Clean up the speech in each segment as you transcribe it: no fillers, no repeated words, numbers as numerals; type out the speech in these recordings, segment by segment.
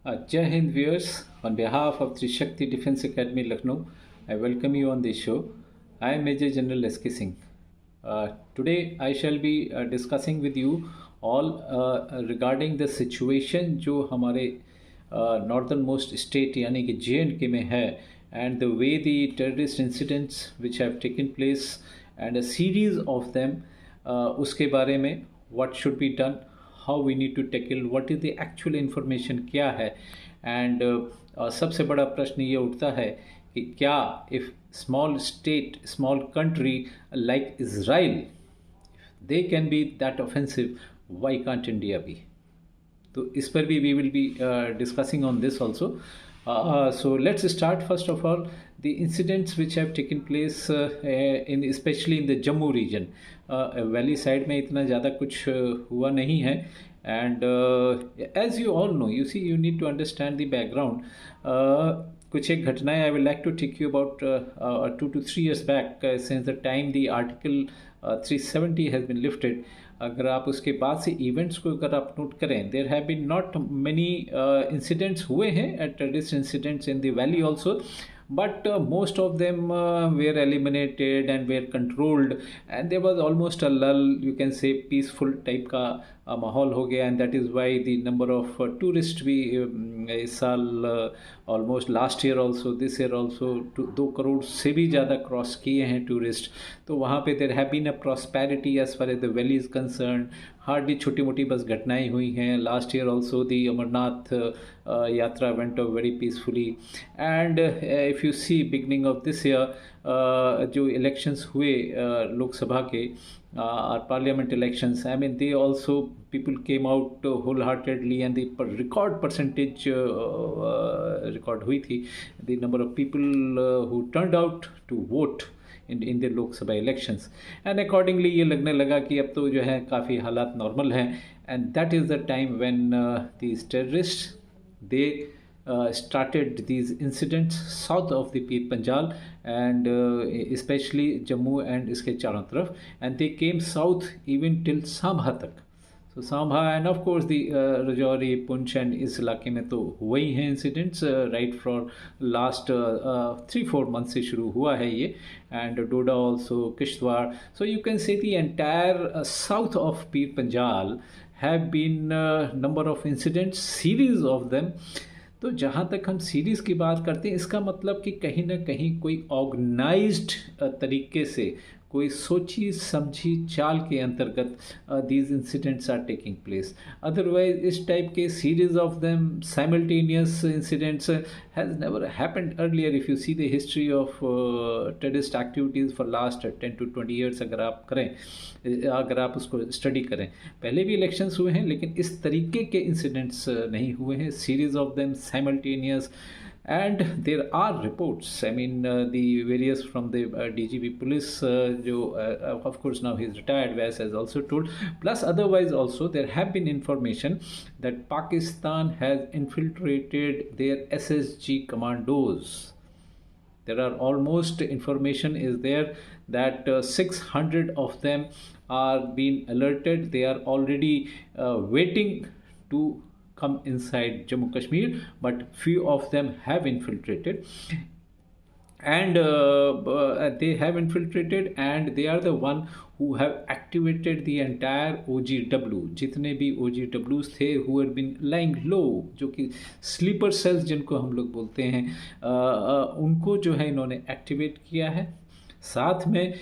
Jai Hind viewers, on behalf of TRISHAKTI Defence Academy Lucknow, I welcome you on this show. I am Major General S.K. Singh. Today I shall be discussing with you all regarding the situation जो हमारे northern most state यानी कि J&K में है, and the way the terrorist incidents which have taken place and a series of them, उसके बारे में what should be done, how we need to tackle, what is the actual information क्या है, and सबसे बड़ा प्रश्न ये उठता है कि क्या if small state, small country like Israel, they can be that offensive, why can't India be? तो इस पर भी we will be discussing on this also. So let's start first of all the incidents which have taken place in especially in the Jammu region. Valley side में इतना ज़्यादा कुछ हुआ नहीं है, and as you all know, you see, you need to understand the background. कुछ एक घटनाएं I will like to take you about 2 to 3 years back, since the time the article 370 has been lifted. अगर आप उसके बाद से events को अगर आप नोट करें, there have been not many incidents हुए हैं, terrorist incidents in the valley also, but most of them were eliminated and were controlled, and there was almost a lull, you can say peaceful type का माहौल हो गया, and that is why the number of tourists भी इस साल almost last year also, this year also 2 crore से भी ज़्यादा क्रॉस किए हैं टूरिस्ट. तो वहाँ पे there have been a prosperity as far as the valley is concerned. Hardly छोटी मोटी बस घटनाएं हुई हैं. Last year also the Amarnath yatra went off very peacefully, and if you see beginning of this year जो इलेक्शंस हुए लोकसभा के parliament elections, I mean they also people came out wholeheartedly, and the record percentage record हुई थी, the number of people who turned out to vote in the Lok Sabha elections, and accordingly ये लगने लगा कि अब तो जो है काफ़ी हालात नॉर्मल हैं, and that is the time when these terrorists they started these incidents south of the Pir Panjal, and especially Jammu and इसके चारों तरफ, and they came south even till Sambha तक. So Sambha and of course the Rajouri, Poonch and इस इलाके में तो हुए ही हैं incidents, right for last 3-4 months से शुरू हुआ है ये, and Doda also, Kishtwar. So you can say the entire south of Pir Panjal have been number of incidents, series of them. तो जहाँ तक हम सीरीज़ की बात करते हैं, इसका मतलब कि कहीं ना कहीं कोई ऑर्गेनाइज्ड तरीके से, कोई सोची समझी चाल के अंतर्गत these incidents are taking place. Otherwise इस टाइप के series of them simultaneous incidents has never happened earlier. If you see the history of terrorist activities for last 10 to 20 years अगर आप करें, अगर आप उसको स्टडी करें, पहले भी इलेक्शंस हुए हैं लेकिन इस तरीके के इंसिडेंट्स नहीं हुए हैं, series of them simultaneous. And there are reports, I mean the various from the DGP police, जो of course now he's retired, Vyas has also told, plus otherwise also there have been information that Pakistan has infiltrated their SSG commandos. There are almost information is there that 600 of them are being alerted. They are already waiting to come inside Jammu Kashmir, but few of them have infiltrated, and they have infiltrated, and they are the one who have activated the entire OGW. जितने भी OGWs थे who had been lying low, जो कि sleeper cells जिनको हम लोग बोलते हैं, उनको जो है इन्होंने एक्टिवेट किया है. साथ में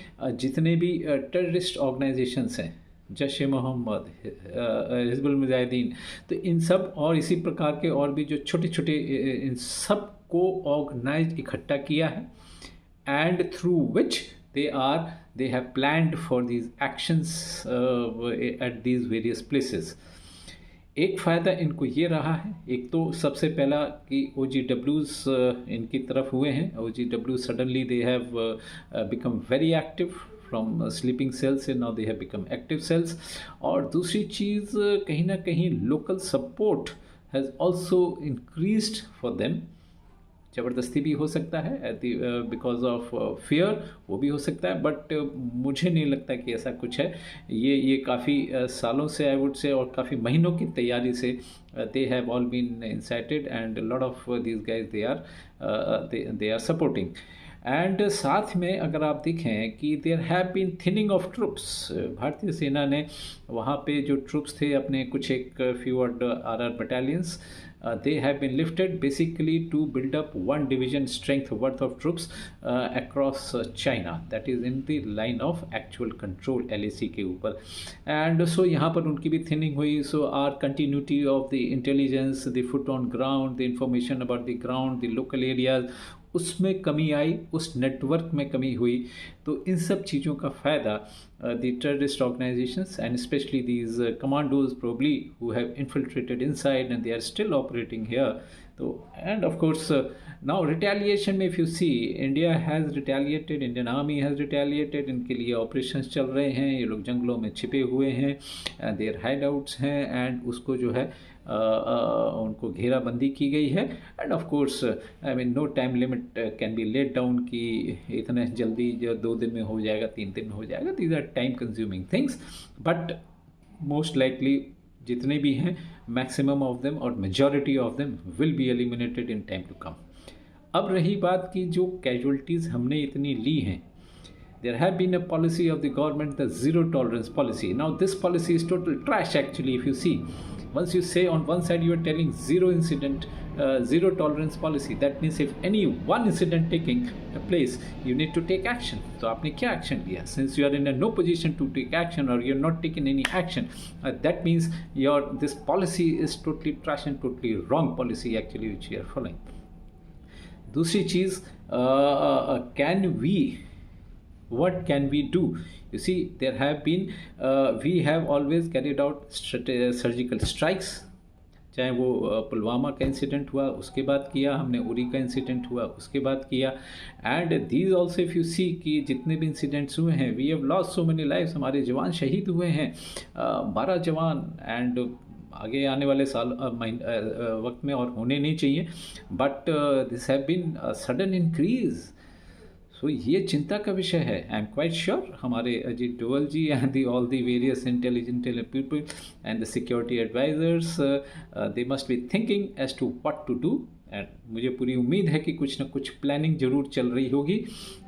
जितने भी टेररिस्ट ऑर्गेनाइजेशंस हैं, जैश मोहम्मद, हिजबुल मुजाहिदीन, तो इन सब और इसी प्रकार के और भी जो छोटे छोटे, इन सब को ऑर्गेनाइज इकट्ठा किया है, and through which they have planned for these actions at these various places. एक फ़ायदा इनको ये रहा है, एक तो सबसे पहला कि OGWs इनकी तरफ हुए हैं. OGW suddenly they have become very active from sleeping cells, and now they have become active cells. और दूसरी चीज़ कहीं ना कहीं local support has also increased for them, ज़बरदस्ती भी हो सकता है बिकॉज ऑफ फियर, वो भी हो सकता है, बट मुझे नहीं लगता कि ऐसा कुछ है। ये काफ़ी सालों से आई वुड से और काफ़ी महीनों की तैयारी से they have all been incited and lot of these guys they are supporting. And साथ में अगर आप देखें कि there have been thinning of troops, भारतीय सेना ने वहाँ पे जो ट्रुप्स थे अपने कुछ एक few are battalions, they have been lifted basically to build up one division strength worth of troops across China, that is in the line of actual control LAC के ऊपर। and so यहाँ पर उनकी भी thinning हुई। so our continuity of the intelligence, the foot on ground, the information about the ground, the local areas, उसमें कमी आई, उस नेटवर्क में कमी हुई। तो इन सब चीज़ों का फ़ायदा the terrorist organizations and especially these commandos probably who have infiltrated inside and they are still operating here. So and of course now retaliation में if you see India has retaliated, Indian Army has retaliated, इनके लिए operations चल रहे हैं, ये लोग जंगलों में छिपे हुए हैं, their hideouts हैं, and उसको जो है उनको घेराबंदी की गई है। And of course I mean no time limit can be let down कि इतने जल्दी जो 2 दिन में हो जाएगा, 3 दिन में हो जाएगा। These are time consuming things, but most likely जितने भी हैं मैक्सिमम ऑफ देम और majority of them will be eliminated in time to come. अब रही बात की जो कैजुअल्टीज़ हमने इतनी ली हैं, there have been a policy of the government, the zero tolerance policy. Now this policy is total trash actually. If you see, once you say on one side you are telling zero incident, zero tolerance policy, that means if any one incident taking place you need to take action. तो आपने क्या action लिया? Since you are in a no position to take action or you are not taking any action, that means this policy is totally trash and totally wrong policy actually which you are following. दूसरी चीज़, what can we do? You see, there have been we have always carried out surgical strikes, चाहे वो पुलवामा का incident हुआ उसके बाद किया हमने, उरी का इंसिडेंट हुआ उसके बाद किया। And these also if you see कि जितने भी इंसिडेंट्स हुए हैं, we have lost so many lives, हमारे जवान शहीद हुए हैं, 12 जवान, एंड आगे आने वाले वक्त में और होने नहीं चाहिए, but this have been sudden increase. तो ये चिंता का विषय है। आई एम क्वाइट श्योर हमारे Ajit Doval ji and all the various intelligent people and the security advisers, they must be thinking as to what to do. And मुझे पूरी उम्मीद है कि कुछ ना कुछ प्लानिंग जरूर चल रही होगी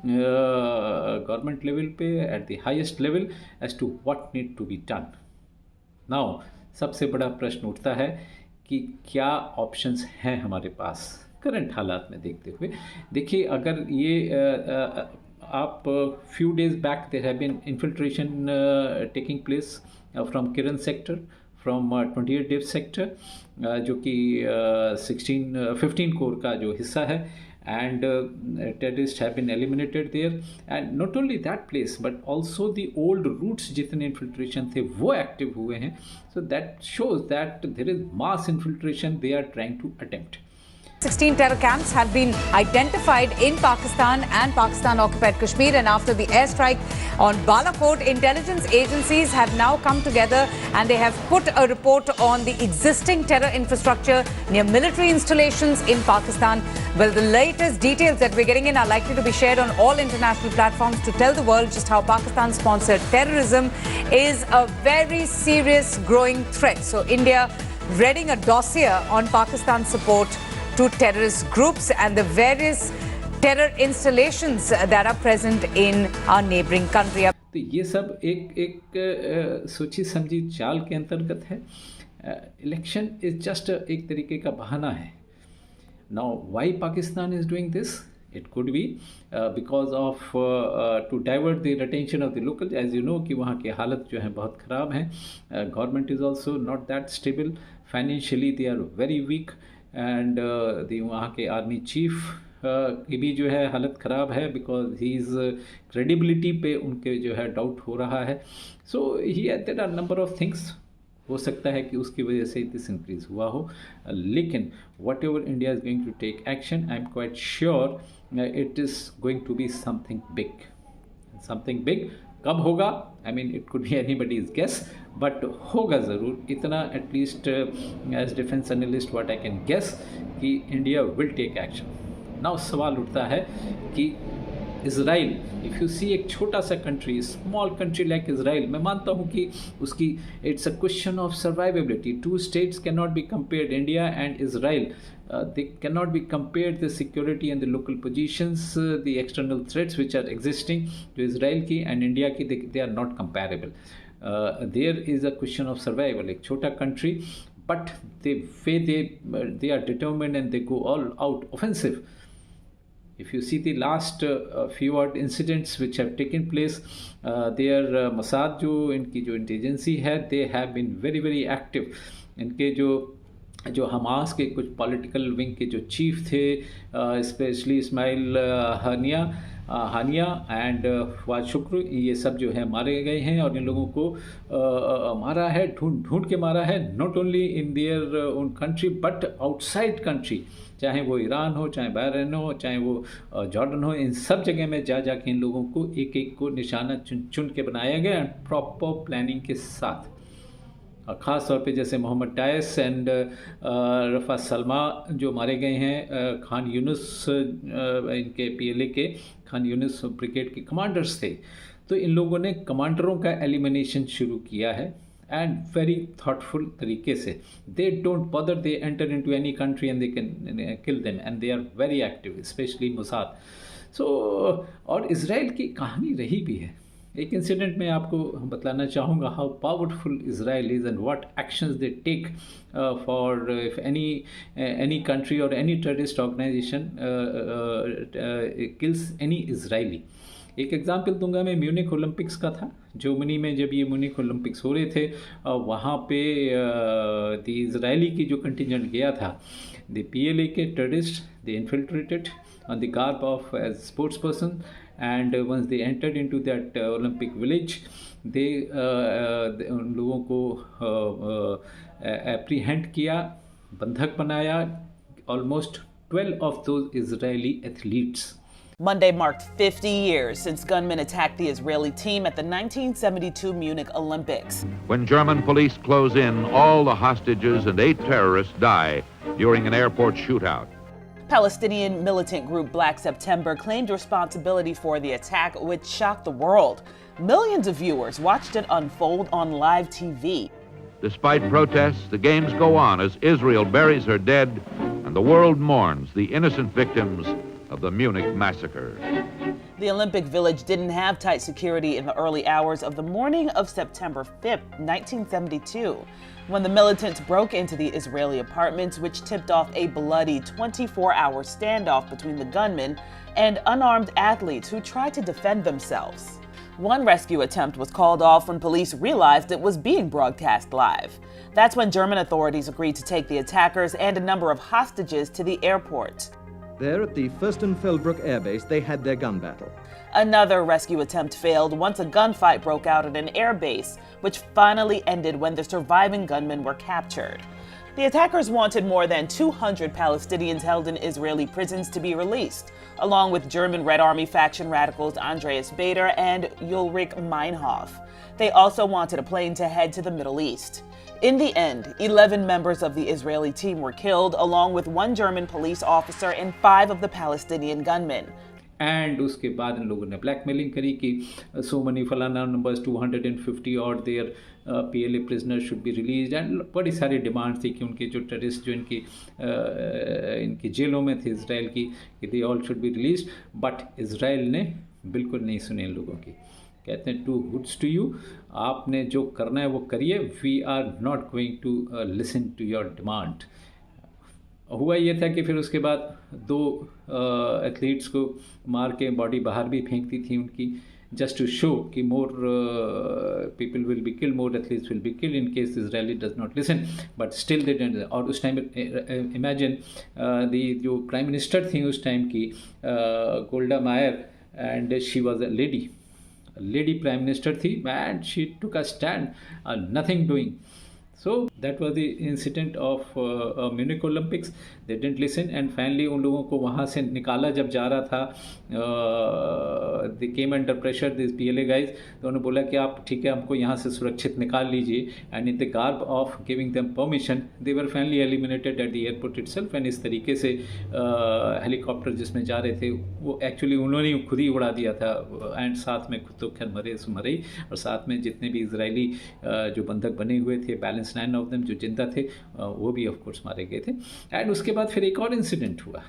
गवर्नमेंट लेवल पे, at the highest level, as to what need to be done. Now सबसे बड़ा प्रश्न उठता है कि क्या ऑप्शंस हैं हमारे पास करंट हालात में देखते हुए। देखिए, अगर ये आप few days back there have been infiltration taking place from Keran sector, from 28 डेव सेक्टर, जो कि 15 कोर का जो हिस्सा है, and terrorists have been eliminated there. And not only that place but also the old routes जितने infiltration थे वो active हुए हैं. So that shows that there is mass infiltration they are trying to attempt. 16 terror camps have been identified in Pakistan and Pakistan-occupied Kashmir, and after the airstrike on Balakot, intelligence agencies have now come together and they have put a report on the existing terror infrastructure near military installations in Pakistan. Well, the latest details that we're getting in are likely to be shared on all international platforms to tell the world just how Pakistan-sponsored terrorism is a very serious growing threat. So India readying a dossier on Pakistan's support to terrorist groups and the various terror installations that are present in our neighboring country. तो ये सब एक सोची समझी चाल के अंतर्गत है। Election is just एक तरीके का बहाना है। Now why Pakistan is doing this? It could be because of to divert the attention of the local. As you know कि वहाँ की हालत जो है बहुत ख़राब है। Government is also not that stable, financially they are very weak, and वहाँ के आर्मी चीफ की भी जो है हालत ख़राब है बिकॉज ही इज़ क्रेडिबिलिटी पे उनके जो है डाउट हो रहा है। So he there are number of things, हो सकता है कि उसकी वजह से दिस इंक्रीज हुआ हो, लेकिन whatever India is going to take action, I am quite sure it is going to be something big. कब होगा? I mean it could be anybody's guess, but होगा ज़रूर। इतना at least as defence analyst what I can guess कि India will take action. Now सवाल उठता है कि इज़राइल, इफ़ यू सी एक छोटा सा country, small country like Israel, मैं मानता हूँ कि उसकी it's a question of survivability. Two states can not be compared, India and Israel. They cannot be compared, the security and the local positions, the external threats which are existing to Israel ki and India ki, they are not comparable. There is a question of survival. एक छोटा country, but they are determined and they go all out offensive. If you see the last few odd incidents which have taken place, their Mossad जो इनकी जो intelligence है, they have been very very active. इनके जो Hamas के कुछ political wing के जो चीफ थे, specially Ismail Haniyeh and Fuad Shukr, ये सब जो है मारे गए हैं. और इन लोगों को मारा है, ढूंढ के मारा है, not only in their own country but outside country. चाहे वो ईरान हो, चाहे बहरीन हो, चाहे वो जॉर्डन हो, इन सब जगह में जा के इन लोगों को एक एक को निशाना चुन के बनाया गया, प्रॉपर प्लानिंग के साथ. ख़ास तौर पे जैसे मोहम्मद टायस एंड रफ़ा सलमा जो मारे गए हैं, खान यूनुस, इनके पीएलए के खान यूनुस ब्रिगेड के कमांडर्स थे. तो इन लोगों ने कमांडरों का एलिमिनेशन शुरू किया है एंड वेरी थॉटफुल तरीके से. They don't bother, they enter into any country and they can kill them and they are very active, specially Mossad. So और इज़राइल की कहानी रही भी है. एक इंसिडेंट में आपको बतलाना चाहूँगा how powerful Israel is and what actions they take for if any country और any terrorist organisation kills any Israeli. एक एग्जांपल दूंगा मैं, म्यूनिक ओलंपिक्स का था. जर्मनी में जब ये म्यूनिक ओलंपिक्स हो रहे थे, वहाँ पे इज़राइली की जो कंटिजेंट गया था, द पीएलए के terrorist, they infiltrated on the garb of as sports person, and once they entered into that Olympic village, they उन लोगों को apprehend किया, बंधक बनाया, almost 12 of those Israeli athletes. Monday marked 50 years since gunmen attacked the Israeli team at the 1972 Munich Olympics. When German police close in, all the hostages and 8 terrorists die during an airport shootout. Palestinian militant group Black September claimed responsibility for the attack, which shocked the world. Millions of viewers watched it unfold on live TV. Despite protests, the games go on as Israel buries her dead and the world mourns the innocent victims of the Munich massacre. The Olympic Village didn't have tight security in the early hours of the morning of September 5th, 1972, when the militants broke into the Israeli apartments, which tipped off a bloody 24-hour standoff between the gunmen and unarmed athletes who tried to defend themselves. One rescue attempt was called off when police realized it was being broadcast live. That's when German authorities agreed to take the attackers and a number of hostages to the airport. There at the Fürstenfeldbruck Air Base, they had their gun battle. Another rescue attempt failed once a gunfight broke out at an air base, which finally ended when the surviving gunmen were captured. The attackers wanted more than 200 Palestinians held in Israeli prisons to be released, along with German Red Army faction radicals Andreas Bader and Ulrich Meinhof. They also wanted a plane to head to the Middle East. In the end, 11 members of the Israeli team were killed, along with 1 German police officer and 5 of the Palestinian gunmen. And उसके बाद इन लोगों ने blackmailing करी कि सो money फलाना numbers 250 और there PLA prisoner should be release, and बड़ी सारी डिमांड थी कि उनके जो टेररिस्ट जो इनकी जेलों में थे इसराइल की, कि they all should be release. But Israel ने बिल्कुल नहीं सुने इन लोगों की. कहते हैं टू गुड्स टू यू, आपने जो करना है वो करिए, we are not going to listen to your demand. हुआ ये था कि फिर उसके बाद 2 एथलीट्स को मार के बॉडी बाहर भी फेंक दी थी उनकी, just to show कि more people will be killed, more athletes will be killed in case Israeli does not listen, but still they didn't. और उस टाइम imagine जो प्राइम मिनिस्टर थी उस टाइम की गोल्डा मायर, and she was a lady prime minister थी, and she took a stand, nothing doing. So That was the incident of Munich Olympics. They didn't listen, and finally उन लोगों को वहाँ से निकाला जब जा रहा था. They came under pressure, these PLA guys. तो उन्होंने बोला कि आप ठीक है हमको यहाँ से सुरक्षित निकाल लीजिए. And in the garb of giving them permission, they were finally eliminated at the airport itself. And इस तरीके से हेलीकॉप्टर जिसमें जा रहे थे वो एक्चुअली उन्होंने खुद ही उड़ा दिया था. एंड साथ में खुद तो खैर मरे ही, और साथ में जितने भी इजरायली जो बंधक बने हुए थे, बैलेंस 9 ऑफ देम जो जिंदा थे, वो भी ऑफ कोर्स मारे गए थे. एंड उसके बाद फिर एक और इंसिडेंट हुआ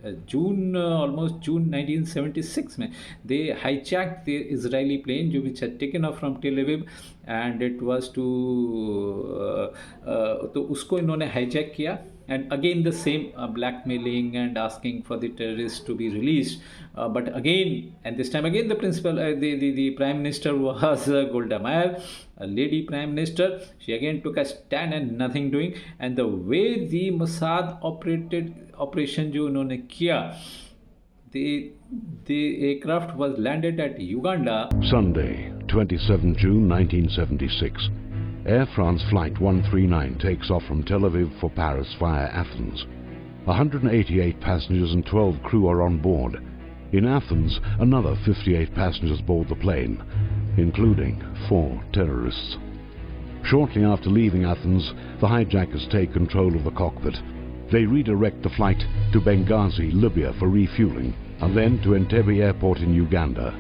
ऑलमोस्ट जून 1976 में. They hijacked the Israeli plane जो which had taken off from Tel Aviv, and it was to तो उसको इन्होंने हाईजैक किया. And again the same blackmailing and asking for the terrorists to be released. But again, and this time again the principal, the Prime Minister was Golda Meir, a lady Prime Minister. She again took a stand and nothing doing. And the way the Mossad operation जो उन्होंने किया, the aircraft was landed at Uganda. Sunday, 27 June 1976. Air France Flight 139 takes off from Tel Aviv for Paris via Athens. 188 passengers and 12 crew are on board. In Athens, another 58 passengers board the plane, including 4 terrorists. Shortly after leaving Athens, the hijackers take control of the cockpit. They redirect the flight to Benghazi, Libya for refueling, and then to Entebbe Airport in Uganda.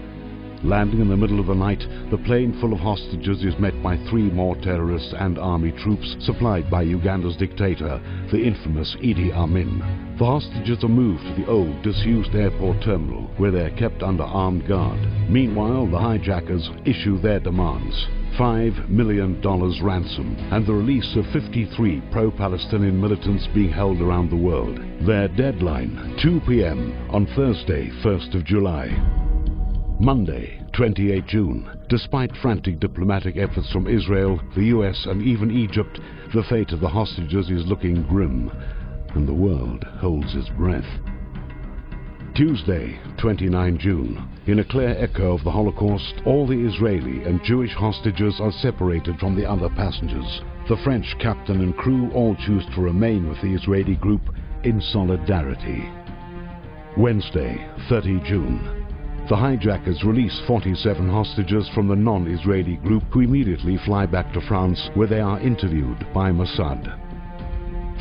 Landing in the middle of the night, the plane full of hostages is met by 3 more terrorists and army troops supplied by Uganda's dictator, the infamous Idi Amin. The hostages are moved to the old, disused airport terminal, where they are kept under armed guard. Meanwhile, the hijackers issue their demands: $5 million ransom and the release of 53 pro-Palestinian militants being held around the world. Their deadline, 2 p.m. on Thursday, 1st of July. Monday, 28 June. Despite frantic diplomatic efforts from Israel, the US and even Egypt, the fate of the hostages is looking grim, and the world holds its breath. Tuesday, 29 June. In a clear echo of the Holocaust, all the Israeli and Jewish hostages are separated from the other passengers. The French captain and crew all choose to remain with the Israeli group in solidarity. Wednesday, 30 June. The hijackers release 47 hostages from the non-Israeli group, who immediately fly back to France, where they are interviewed by Mossad.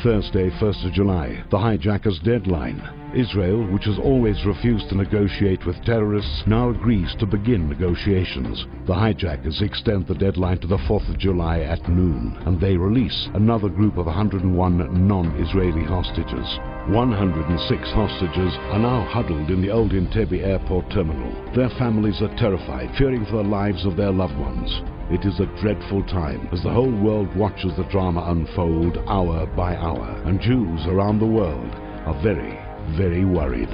Thursday, 1st of July, the hijackers' deadline. Israel, which has always refused to negotiate with terrorists, now agrees to begin negotiations. The hijackers extend the deadline to the 4th of July at noon, and they release another group of 101 non-Israeli hostages. 106 hostages are now huddled in the old Entebbe airport terminal. Their families are terrified, fearing for the lives of their loved ones. It is a dreadful time as the whole world watches the drama unfold hour by hour, and Jews around the world are very worried.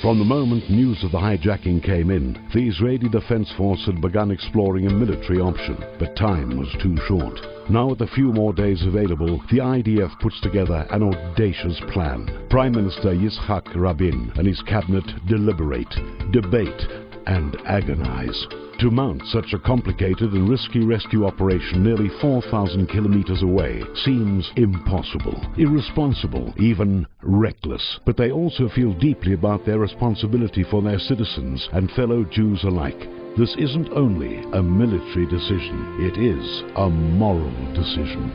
From the moment news of the hijacking came in, the Israeli Defense Force had begun exploring a military option, but time was too short. Now, with a few more days available, the IDF puts together an audacious plan. Prime Minister Yitzhak Rabin and his cabinet deliberate, debate, and agonize. To mount such a complicated and risky rescue operation nearly 4,000 kilometers away seems impossible, irresponsible, even reckless. But they also feel deeply about their responsibility for their citizens and fellow Jews alike. This isn't only a military decision, it is a moral decision.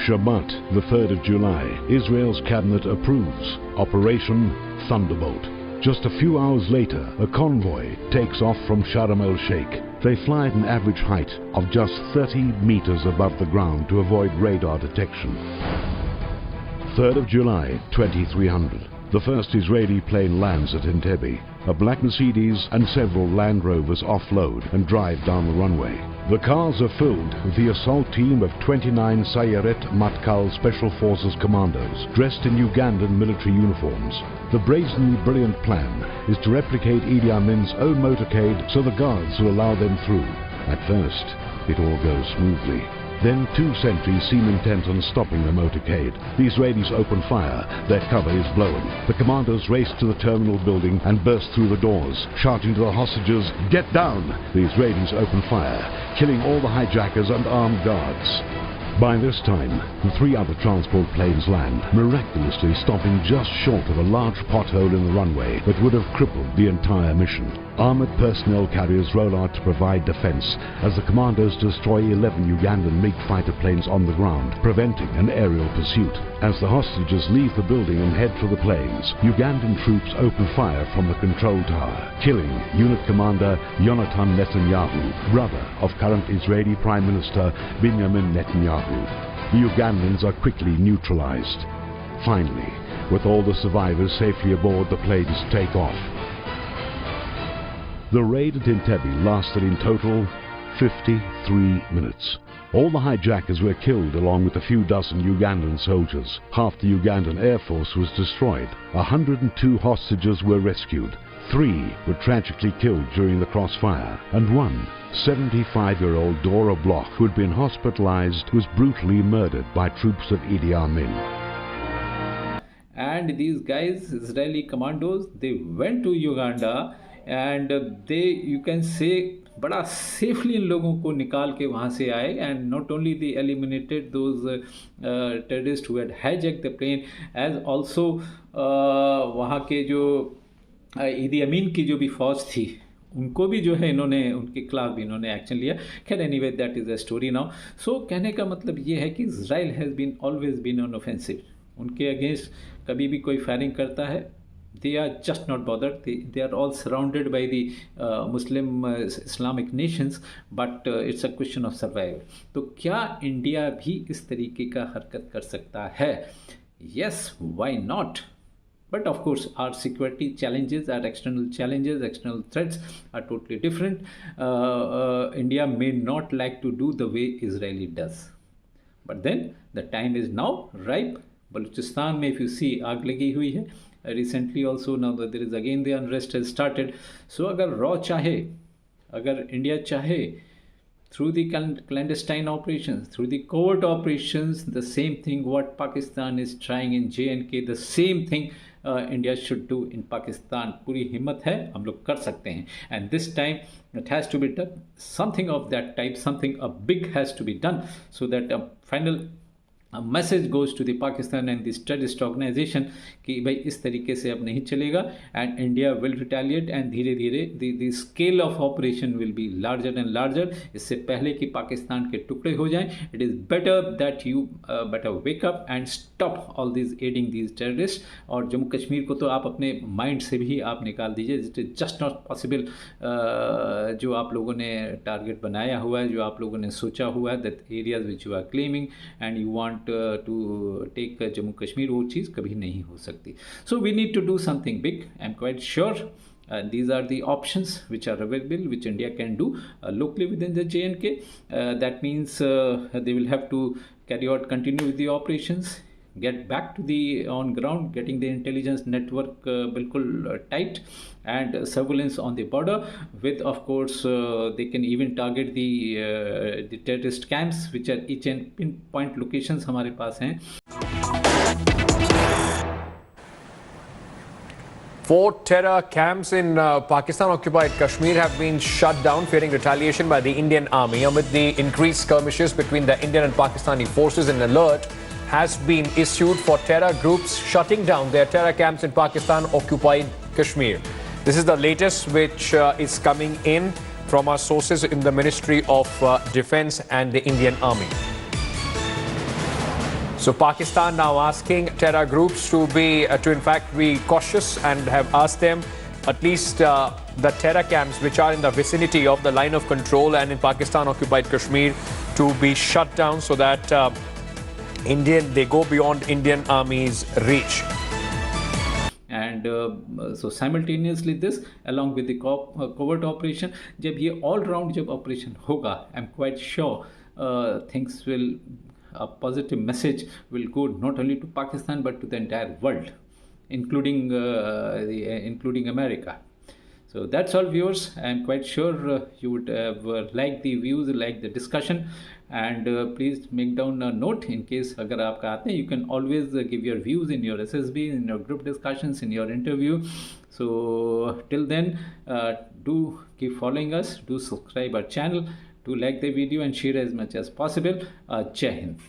Shabbat, the 3rd of July, Israel's cabinet approves Operation Thunderbolt. Just a few hours later, a convoy takes off from Sharm el-Sheikh. They fly at an average height of just 30 meters above the ground to avoid radar detection. 3rd of July, 2300. The first Israeli plane lands at Entebbe. A black Mercedes and several Land Rovers offload and drive down the runway. The cars are filled with the assault team of 29 Sayeret Matkal Special Forces commandos, dressed in Ugandan military uniforms. The brazenly brilliant plan is to replicate Idi Amin's own motorcade so the guards will allow them through. At first, it all goes smoothly. Then 2 sentries seem intent on stopping the motorcade. The Israelis open fire. Their cover is blown. The commandos race to the terminal building and burst through the doors, shouting to the hostages, "Get down!" The Israelis open fire, killing all the hijackers and armed guards. By this time, the 3 other transport planes land, miraculously stopping just short of a large pothole in the runway that would have crippled the entire mission. Armoured personnel carriers roll out to provide defence as the commandos destroy 11 Ugandan MiG fighter planes on the ground, preventing an aerial pursuit. As the hostages leave the building and head for the planes, Ugandan troops open fire from the control tower, killing Unit Commander Yonatan Netanyahu, brother of current Israeli Prime Minister Benjamin Netanyahu. The Ugandans are quickly neutralized. Finally, with all the survivors safely aboard, the planes take off. The raid at Entebbe lasted in total 53 minutes. All the hijackers were killed along with a few dozen Ugandan soldiers. Half the Ugandan Air Force was destroyed. 102 hostages were rescued. 3 were tragically killed during the crossfire, and one 75-year-old Dora Bloch, who had been hospitalized, was brutally murdered by troops of Idi Amin. And these guys, Israeli commandos, they went to Uganda and they, you can say, बड़ा safely इन लोगों को निकाल के वहाँ से आए. And not only they eliminated those terrorist who had hijacked the plane, as also वहाँ के जो ईदी अमीन की जो भी फौज थी उनको भी जो है इन्होंने, उनके खिलाफ भी इन्होंने एक्शन लिया. खैर anyway that is a story now. So कहने का मतलब ये है कि Israel has been always been on offensive. उनके अगेंस्ट कभी भी कोई फायरिंग करता है, they are just not bothered. They are all surrounded by the Muslim Islamic nations, but it's a question of survival. तो क्या इंडिया भी इस तरीके का हरकत कर सकता है? Yes, why not? But of course, our security challenges, our external challenges, external threats are totally different. India may not like to do the way Israeli does. But then the time is now ripe. Balochistan में if you see आग लगी हुई है. Recently also now that there is again the unrest has started. So अगर raw चाहे, अगर India चाहे, through the clandestine operations, through the covert operations, the same thing what Pakistan is trying in J&K, the same thing India should do in Pakistan. पूरी हिम्मत है, हम लोग कर सकते हैं. And this time it has to be done. Something of that type, something big has to be done, so that a final message goes to the Pakistan and this terrorist organisation कि भाई इस तरीके से अब नहीं चलेगा. And India will retaliate and धीरे धीरे the scale of operation will be larger and larger. इससे पहले कि पाकिस्तान के टुकड़े हो जाएं, it is better that you better wake up and stop all this aiding these terrorist. और जम्मू कश्मीर को तो आप अपने माइंड से भी आप निकाल दीजिए. It is just not possible. जो आप लोगों ने टारगेट बनाया हुआ है, जो आप लोगों ने सोचा हुआ है, that areas which you are claiming and you want to take Jammu Kashmir, वो चीज़ कभी नहीं हो सकती. So we need to do something big. I'm quite sure these are the options which are available, which India can do locally within the J&K. That means they will have to continue with the operations, get back to the on ground, getting the intelligence network bilkul tight, and surveillance on the border with, of course, they can even target the terrorist camps which are each and pinpoint locations हमारे पास हैं. 4 terror camps in Pakistan-occupied Kashmir have been shut down, fearing retaliation by the Indian Army. Amid the increased skirmishes between the Indian and Pakistani forces, an alert has been issued for terror groups shutting down their terror camps in Pakistan-occupied Kashmir. This is the latest which is coming in from our sources in the Ministry of Defense and the Indian Army. So Pakistan now asking terror groups to in fact be cautious, and have asked them at least the terror camps which are in the vicinity of the line of control and in Pakistan-occupied Kashmir to be shut down, so that they go beyond Indian Army's reach. And so simultaneously this, along with the covert operation, जब ये all round जब operation होगा, I'm quite sure things will, a positive message will go not only to Pakistan but to the entire world, including America. So that's all, viewers. I'm quite sure you would have liked the views, liked the discussion, and please make down a note in case अगर आपका आते हैं. You can always give your views in your SSB, in your group discussions, in your interview. So till then, do keep following us, do subscribe our channel, to like the video and share as much as possible. Jai Hind.